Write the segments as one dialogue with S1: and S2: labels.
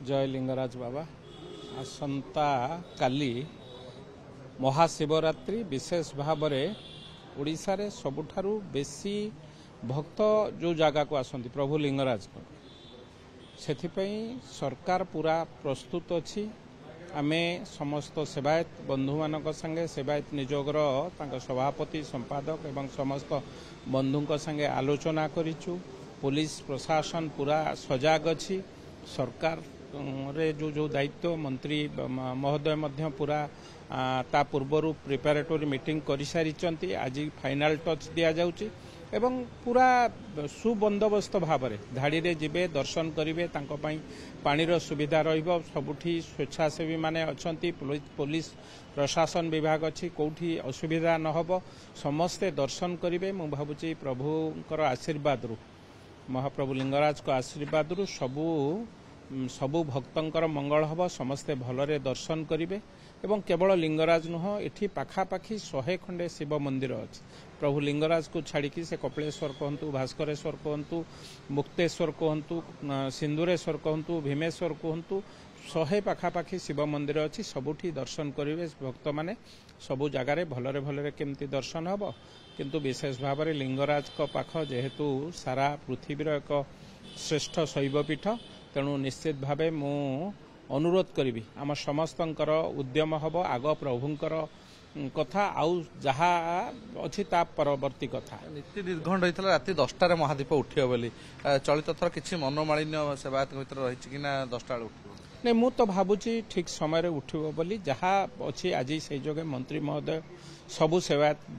S1: जय लिंगराज बाबा आसंता काली महाशिवरात्रि विशेष भाव में ओडिशा रे सबुठारु बेसी भक्त जो जगह को आसंती प्रभु लिंगराज को सेथिपई सरकार पूरा प्रस्तुत अछि। आमे समस्त सेवायत बंधु मानक संगे सेवायत निजोगर तांका सभापति संपादक एवं समस्त बंधुक संगे आलोचना करिछु। पुलिस प्रशासन पूरा सजाग अछि। सरकार रे जो दायित्व मंत्री महोदय मध्य पूरा ता पूर्व प्रिपेरेटरी मीटिंग कर सारी आज फाइनाल टच दिया जाउची एवं पूरा सुबंदोबस्त भाव में धाड़ी रे जिबे दर्शन करेंगे पानीर सुविधा रहिबो। सबुठी स्वेच्छासेवी माने अछंती पुलिस प्रशासन विभाग अच्छी कौटी असुविधा न होबो समस्ते दर्शन करेंगे। मु भाबुची प्रभुंकर आशीर्वाद रु महाप्रभु लिंगराज को आशीर्वाद रु सबु भक्तंकर मंगल हब समस्ते भलरे दर्शन करेंगे। एवं केवल लिंगराज नुह एठी पाखापाखि 100 खंडे शिव मंदिर अच्छे। प्रभु लिंगराज को छाड़ी से कपिलेश्वर कहतु भास्करेश्वर कहतु मुक्तेश्वर कहतु सिंदूरेश्वर कहतु भीमेश्वर कहतु 100 पाखापाखि शिव मंदिर अच्छी सबुठी दर्शन करेंगे भक्त माने सबु जगार भलरे भलरे केमती दर्शन हम किंतु विशेष भाव में लिंगराज को पाख जेहेतु सारा पृथ्वीर एक श्रेष्ठ शैवपीठ तेणु निश्चित भाव मु अनुरोध करी आम समस्तंकर उद्यम हम आग प्रभुंकर कथा आउ जहा अच्छी ता परवर्ती कथा
S2: नीति निर्घंट होता राति 10टार महादीप उठियो बोली चलित थर किसी मनोमालिन्य सेवायत भीतर रही कि 10टा उठो
S1: नहीं मु तो भावुची ठीक समय उठिबो बोली जहा अच्छी आज से जगह मंत्री महोदय सबु सेवायत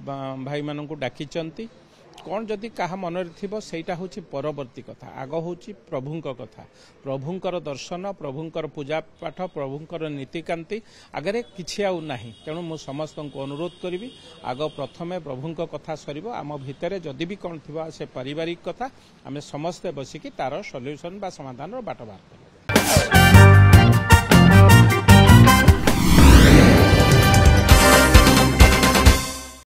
S1: भाई मानू डाकिचंती कौन जदि कहा मन सेटा हूँ परवर्ती कथा आग हूँ प्रभुंक कथा प्रभुंकर दर्शन प्रभुंकर पूजा पाठ प्रभुंकर नीतिकांति आगे किछि आउ नाही। तेणु मु समस्त को अनुरोध करी आग प्रथमे प्रभुंक कथा सर आम भितर जदि भी कौन थी से पारिवारिक कथा आम समस्ते बसिकी तार सल्यूशन बा समाधान बाट बाहर करिबा।